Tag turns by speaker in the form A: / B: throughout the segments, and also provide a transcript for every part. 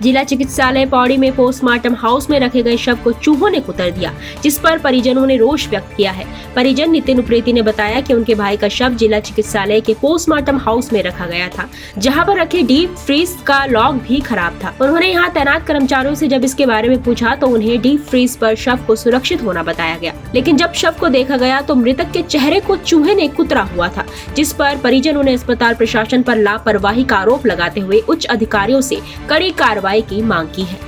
A: जिला चिकित्सालय पौड़ी में पोस्टमार्टम हाउस में रखे गए शव को चूहों ने कुतर दिया, जिस पर परिजनों ने रोष व्यक्त किया है। परिजन नितिन उप्रेती ने बताया कि उनके भाई का शव जिला चिकित्सालय के पोस्टमार्टम हाउस में रखा गया था, जहां पर रखे डीप फ्रीज का लॉक भी खराब था। उन्होंने यहां तैनात कर्मचारियों से जब इसके बारे में पूछा तो उन्हें डीप फ्रीज पर शव को सुरक्षित होना बताया गया, लेकिन जब शव को देखा गया तो मृतक के चेहरे को चूहे ने कुतरा हुआ था, जिस पर परिजनों ने अस्पताल प्रशासन पर लापरवाही का आरोप लगाते हुए उच्च अधिकारियों से कड़ी कार्रवाई की मांग की है।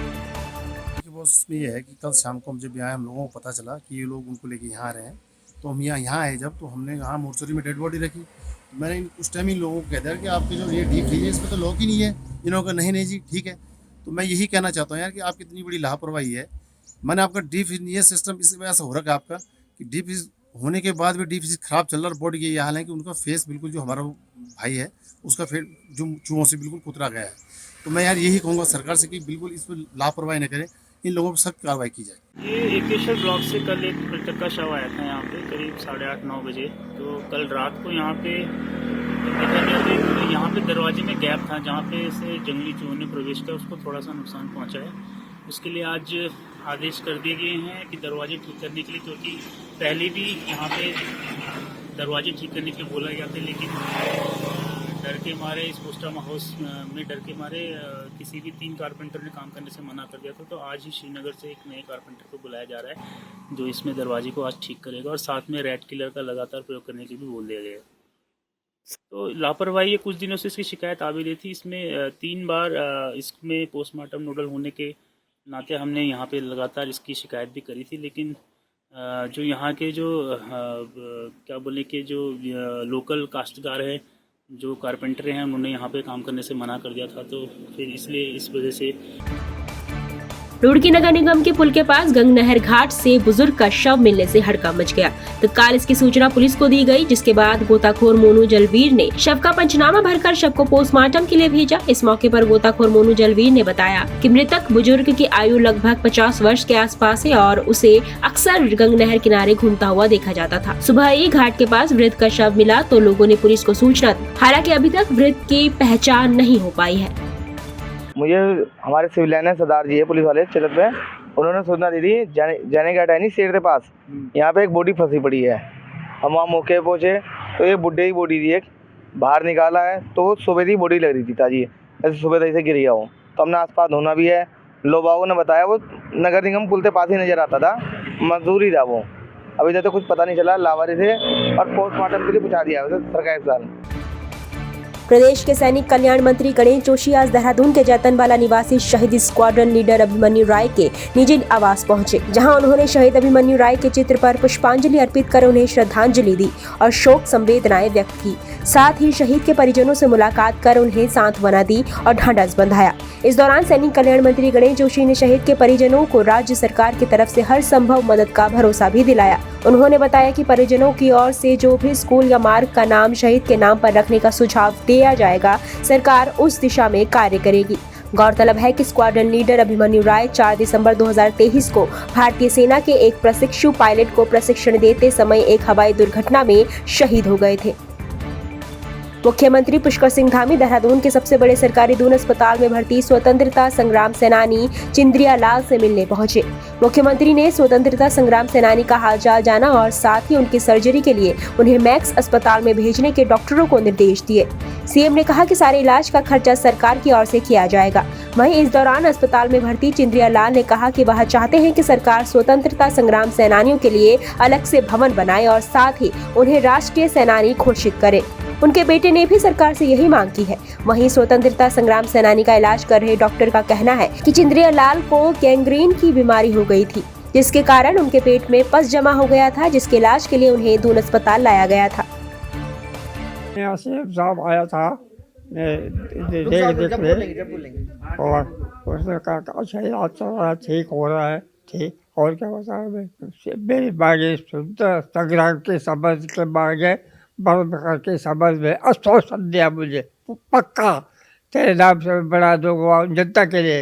B: उसमें यह है कि कल शाम को जब यहाँ हम लोगों को पता चला कि ये लोग उनको लेके यहाँ आ रहे हैं, तो हम यहाँ आए जब, तो हमने यहाँ मोर्चरी में डेड बॉडी रखी। मैंने उस टाइम इन लोगों को कह दिया कि आपके जो ये डीप फ्रीज है इसमें तो लॉक ही नहीं है। इन्होंने कहा नहीं जी ठीक है। तो मैं यही कहना चाहता हूँ यार कि आपकी इतनी बड़ी लापरवाही है। मैंने आपका डीप फ्रीज ये सिस्टम इस वजह से हो रखा है आपका कि डीप फ्रीज होने के बाद भी डीप फ्रीज खराब चल रहा है। बॉडी ये हाल है कि उनका फेस बिल्कुल जो हमारा भाई है उसका फेस जो चूहों से बिल्कुल कुतरा गया है। तो मैं यार यही कहूँगा सरकार से कि बिल्कुल इस पर लापरवाही न करें, इन लोगों पर सख्त कार्रवाई की जाए।
C: ये एकेश्वर ब्लॉक से कल एक मृतक का शव आया था यहाँ पे करीब 8:30-9 बजे। तो कल रात को यहाँ पे दरवाजे में गैप था जहाँ पे से जंगली चूहों ने प्रवेश किया, उसको थोड़ा सा नुकसान पहुँचा है। उसके लिए आज आदेश कर दिए गए हैं कि दरवाजे ठीक करने के लिए, क्योंकि पहले भी यहाँ पे दरवाजे ठीक करने के लिए बोला गया था, लेकिन डर के मारे इस पोस्टमार्टम हाउस में डर के मारे किसी भी 3 कारपेंटर ने काम करने से मना कर दिया था। तो आज ही श्रीनगर से एक नए कारपेंटर को बुलाया जा रहा है जो इसमें दरवाजे को आज ठीक करेगा, और साथ में रेड किलर का लगातार प्रयोग करने के लिए भी बोल दिया गया है। तो लापरवाही कुछ दिनों से इसकी शिकायत आ भी रही थी। इसमें 3 बार इसमें पोस्टमार्टम नोडल होने के नाते हमने यहाँ पे लगातार इसकी शिकायत भी करी थी, लेकिन जो यहाँ के जो क्या बोले कि जो लोकल काश्तकार है, जो कारपेंटर हैं, उन्होंने यहाँ पे काम करने से मना कर दिया था। तो फिर इसलिए इस वजह से
A: रुड़की नगर निगम के पुल के पास गंग नहर घाट से बुजुर्ग का शव मिलने से हड़कंप मच गया। तत्काल इसकी सूचना पुलिस को दी गई, जिसके बाद गोताखोर मोनू जलवीर ने शव का पंचनामा भरकर शव को पोस्टमार्टम के लिए भेजा। इस मौके पर गोताखोर मोनू जलवीर ने बताया कि मृतक बुजुर्ग की आयु लगभग 50 वर्ष के आसपास है और उसे अक्सर गंग नहर किनारे घूमता हुआ देखा जाता था। सुबह ही घाट के पास वृद्ध का शव मिला तो लोगों ने पुलिस को सूचना दी। हालांकि अभी तक वृद्ध की पहचान नहीं हो पाई है।
D: मुझे हमारे सिविल लाइन है सरदार जी है पुलिस वाले चिलत पे, उन्होंने सूचना दी थी जाने का टाइम शेर के पास यहाँ पे एक बॉडी फंसी पड़ी है। हम वहाँ मौके पे पहुँचे तो ये बुढ़े की बॉडी थी, एक बाहर निकाला है तो सुबह की बॉडी लग रही थी ताजी, ऐसे सुबह से गिर गया हो। तो हमने आसपास धोना भी है। लोगों ने बताया वो नगर निगम पुल के पास ही नजर आता था, मजदूर ही था वो। अभी तक तो कुछ पता नहीं चला, लावारिस थे और पोस्टमार्टम के लिए पहुँचा दिया सरकारी अस्पताल।
A: प्रदेश के सैनिक कल्याण मंत्री गणेश जोशी आज देहरादून के जैतनवाला निवासी शहीद स्क्वाड्रन लीडर अभिमन्यु राय के निजी आवास पहुंचे, जहां उन्होंने शहीद अभिमन्यु राय के चित्र पर पुष्पांजलि अर्पित कर उन्हें श्रद्धांजलि दी और शोक संवेदनाएं व्यक्त की। साथ ही शहीद के परिजनों से मुलाकात कर उन्हें सांत्वना दी और ढांढस बंधाया। इस दौरान सैनिक कल्याण मंत्री गणेश जोशी ने शहीद के परिजनों को राज्य सरकार की तरफ से हर संभव मदद का भरोसा भी दिलाया। उन्होंने बताया कि परिजनों की ओर से जो भी स्कूल या मार्ग का नाम शहीद के नाम पर रखने का सुझाव दिया जाएगा, सरकार उस दिशा में कार्य करेगी। गौरतलब है कि स्क्वाड्रन लीडर अभिमन्यु राय 4 दिसंबर 2023 को भारतीय सेना के एक प्रशिक्षु पायलट को प्रशिक्षण देते समय एक हवाई दुर्घटना में शहीद हो गए थे। मुख्यमंत्री पुष्कर सिंह धामी देहरादून के सबसे बड़े सरकारी दून अस्पताल में भर्ती स्वतंत्रता संग्राम सेनानी चिंद्रिया लाल से मिलने पहुंचे। मुख्यमंत्री ने स्वतंत्रता संग्राम सेनानी का हालचाल जाना और साथ ही उनकी सर्जरी के लिए उन्हें मैक्स अस्पताल में भेजने के डॉक्टरों को निर्देश दिए। सीएम ने कहा कि सारे इलाज का खर्चा सरकार की ओर से किया जाएगा। वहीं इस दौरान अस्पताल में भर्ती चिंद्रिया लाल ने कहा कि वह चाहते हैं कि सरकार स्वतंत्रता संग्राम सेनानियों के लिए अलग से भवन बनाए और साथ ही उन्हें राष्ट्रीय सेनानी घोषित करे। उनके बेटे ने भी सरकार से यही मांग की है। वहीं स्वतंत्रता संग्राम सेनानी का इलाज कर रहे डॉक्टर का कहना है कि चिंद्रिया लाल को गैंग्रीन की बीमारी हो गई थी, जिसके कारण उनके पेट में पस जमा हो गया था, जिसके इलाज के लिए उन्हें दून अस्पताल लाया गया था।
E: यहाँ से साहब आया था और उसने कहा अच्छा इलाज चल रहा है, ठीक हो रहा है, ठीक। और क्या बताया, मेरी बागे स्वतंत्रता संग्राम के समझ के बागे बंद करके समझ में आश्वासन दिया मुझे, पक्का तेरे नाम से बड़ा दूंगा जनता के लिए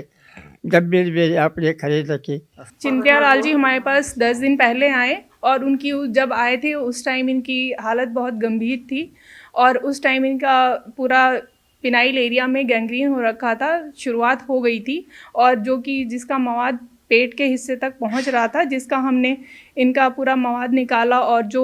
E: जमीन मेरी आपने खरीद रखी।
F: चिंद्रिया लाल जी हमारे पास 10 दिन पहले आए और उनकी जब आए थे उस टाइम इनकी हालत बहुत गंभीर थी और उस टाइम इनका पूरा पिनाइल एरिया में गैंग्रीन हो रखा था, शुरुआत हो गई थी, और जो कि जिसका मवाद पेट के हिस्से तक पहुंच रहा था, जिसका हमने इनका पूरा मवाद निकाला और जो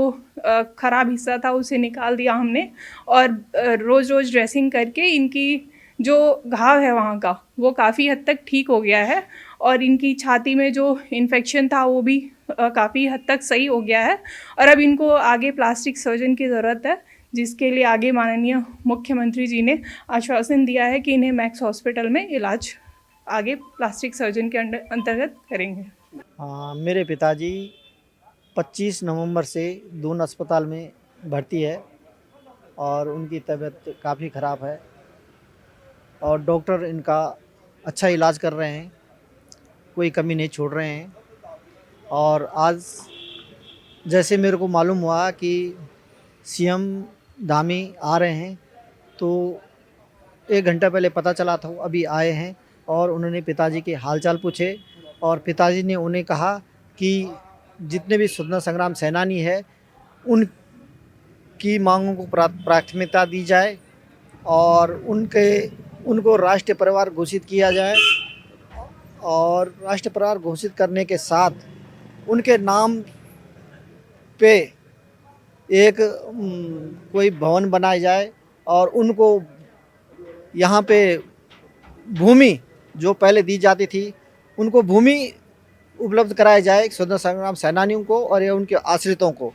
F: ख़राब हिस्सा था उसे निकाल दिया हमने, और रोज़ रोज़ ड्रेसिंग करके इनकी जो घाव है वहाँ का वो काफ़ी हद तक ठीक हो गया है, और इनकी छाती में जो इन्फेक्शन था वो भी काफ़ी हद तक सही हो गया है। और अब इनको आगे प्लास्टिक सर्जन की ज़रूरत है, जिसके लिए आगे माननीय मुख्यमंत्री जी ने आश्वासन दिया है कि इन्हें मैक्स हॉस्पिटल में इलाज आगे प्लास्टिक सर्जन के अंतर्गत करेंगे।
G: मेरे पिताजी 25 नवंबर से दून अस्पताल में भर्ती है और उनकी तबीयत काफ़ी ख़राब है और डॉक्टर इनका अच्छा इलाज कर रहे हैं, कोई कमी नहीं छोड़ रहे हैं। और आज जैसे मेरे को मालूम हुआ कि सीएम धामी आ रहे हैं, तो 1 घंटा पहले पता चला था, अभी आए हैं और उन्होंने पिताजी के हालचाल पूछे और पिताजी ने उन्हें कहा कि जितने भी स्वतंत्रता संग्राम सेनानी है उनकी मांगों को प्राथमिकता दी जाए और उनको राष्ट्रीय परिवार घोषित किया जाए, और राष्ट्रीय परिवार घोषित करने के साथ उनके नाम पे एक कोई भवन बनाया जाए और उनको यहाँ पे भूमि जो पहले दी जाती थी उनको भूमि उपलब्ध कराया जाए स्वतंत्रता संग्राम सेनानियों को और या उनके आश्रितों को।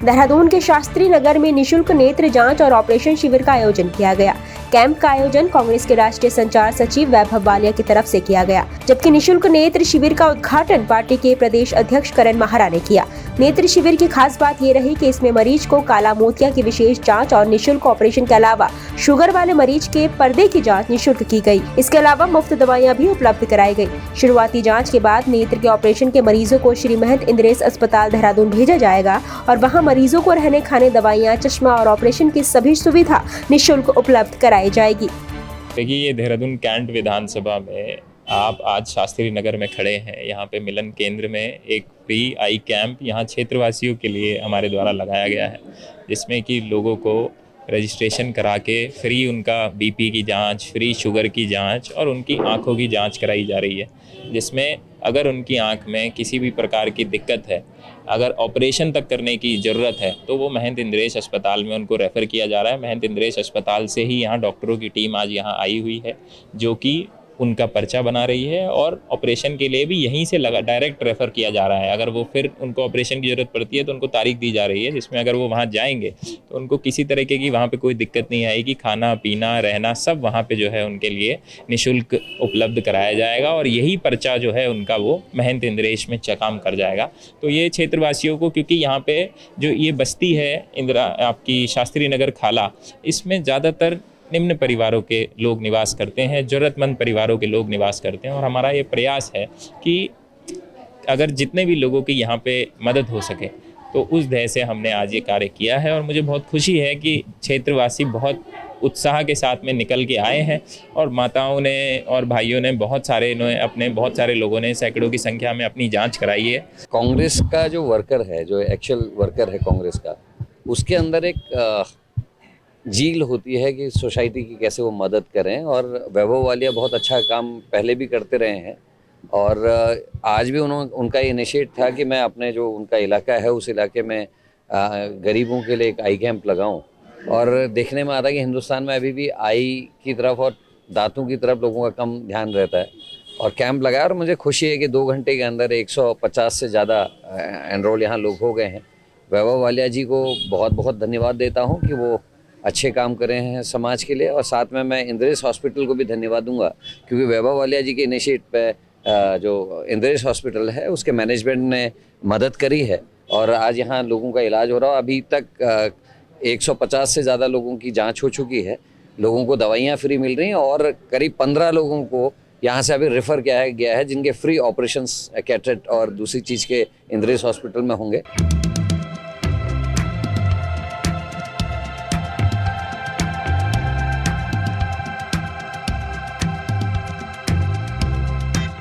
A: देहरादून के शास्त्री नगर में निशुल्क नेत्र जांच और ऑपरेशन शिविर का आयोजन किया गया। कैंप का आयोजन कांग्रेस के राष्ट्रीय संचार सचिव वैभव वालिया की तरफ से किया गया, जबकि निशुल्क नेत्र शिविर का उद्घाटन पार्टी के प्रदेश अध्यक्ष करण महारा ने किया। नेत्र शिविर की खास बात ये रही कि इसमें मरीज को काला मोतिया की विशेष जांच और निशुल्क ऑपरेशन के अलावा शुगर वाले मरीज के पर्दे की जांच निशुल्क की गई। इसके अलावा मुफ्त दवाइयां भी उपलब्ध कराई गई। शुरुआती जांच के बाद नेत्र के ऑपरेशन के मरीजों को श्री महंत इंद्रेश अस्पताल देहरादून भेजा जाएगा और वहाँ मरीजों को रहने खाने, दवाइयाँ, चश्मा और ऑपरेशन की सभी सुविधा निःशुल्क उपलब्ध कराई जाएगी।
H: देखिए, ये देहरादून कैंट विधानसभा में आप आज शास्त्री नगर में खड़े हैं। यहाँ पे मिलन केंद्र में एक फ्री आई कैंप यहाँ क्षेत्रवासियों के लिए हमारे द्वारा लगाया गया है, जिसमें कि लोगों को रजिस्ट्रेशन करा के फ्री उनका बीपी की जांच, फ्री शुगर की जांच और उनकी आंखों की जांच कराई जा रही है, जिसमें अगर उनकी आंख में किसी भी प्रकार की दिक्कत है, अगर ऑपरेशन तक करने की ज़रूरत है, तो वो महंत इंद्रेश अस्पताल में उनको रेफ़र किया जा रहा है। महंत इंद्रेश अस्पताल से ही यहाँ डॉक्टरों की टीम आज यहाँ आई हुई है, जो कि उनका पर्चा बना रही है और ऑपरेशन के लिए भी यहीं से डायरेक्ट रेफ़र किया जा रहा है। अगर वो फिर उनको ऑपरेशन की ज़रूरत पड़ती है तो उनको तारीख दी जा रही है, जिसमें अगर वो वहाँ जाएंगे तो उनको किसी तरीके की वहाँ पे कोई दिक्कत नहीं आएगी। खाना पीना रहना सब वहाँ पे जो है उनके लिए निःशुल्क उपलब्ध कराया जाएगा और यही पर्चा जो है उनका वो महंत इंद्रेश में काम कर जाएगा। तो ये क्षेत्रवासियों को, क्योंकि यहाँ पे जो ये बस्ती है आपकी शास्त्री नगर खाला, इसमें ज़्यादातर निम्न परिवारों के लोग निवास करते हैं, ज़रूरतमंद परिवारों के लोग निवास करते हैं और हमारा ये प्रयास है कि अगर जितने भी लोगों की यहाँ पे मदद हो सके तो उस ध्येय से हमने आज ये कार्य किया है। और मुझे बहुत खुशी है कि क्षेत्रवासी बहुत उत्साह के साथ में निकल के आए हैं और माताओं ने और भाइयों ने बहुत सारे लोगों ने सैकड़ों की संख्या में अपनी जाँच कराई है।
I: कांग्रेस का जो वर्कर है, जो एक्चुअल वर्कर है कांग्रेस का, उसके अंदर एक झील होती है कि सोसाइटी की कैसे वो मदद करें। और वैभव वालिया बहुत अच्छा काम पहले भी करते रहे हैं और आज भी उनका इनिशिएट था कि मैं अपने जो उनका इलाका है उस इलाके में गरीबों के लिए एक आई कैंप लगाऊं। और देखने में आता है कि हिंदुस्तान में अभी भी आई की तरफ और दांतों की तरफ लोगों का कम ध्यान रहता है और कैंप लगाया। और मुझे खुशी है कि 2 घंटे के अंदर 150 से ज़्यादा एनरोल यहाँ लोग हो गए हैं। वैभव वालिया जी को बहुत बहुत धन्यवाद देता हूँ कि वो अच्छे काम कर रहे हैं समाज के लिए। और साथ में मैं इंद्रेश हॉस्पिटल को भी धन्यवाद दूंगा, क्योंकि वैभव वालिया जी के इनिशिएट पे जो इंद्रेश हॉस्पिटल है उसके मैनेजमेंट ने मदद करी है और आज यहाँ लोगों का इलाज हो रहा है। अभी तक 150 से ज़्यादा लोगों की जांच हो चुकी है, लोगों को दवाइयाँ फ्री मिल रही हैं और करीब 15 लोगों को यहाँ से अभी रेफ़र किया गया है, जिनके फ्री ऑपरेशंस कैटरेक्ट और दूसरी चीज़ के इंद्रेश हॉस्पिटल में होंगे।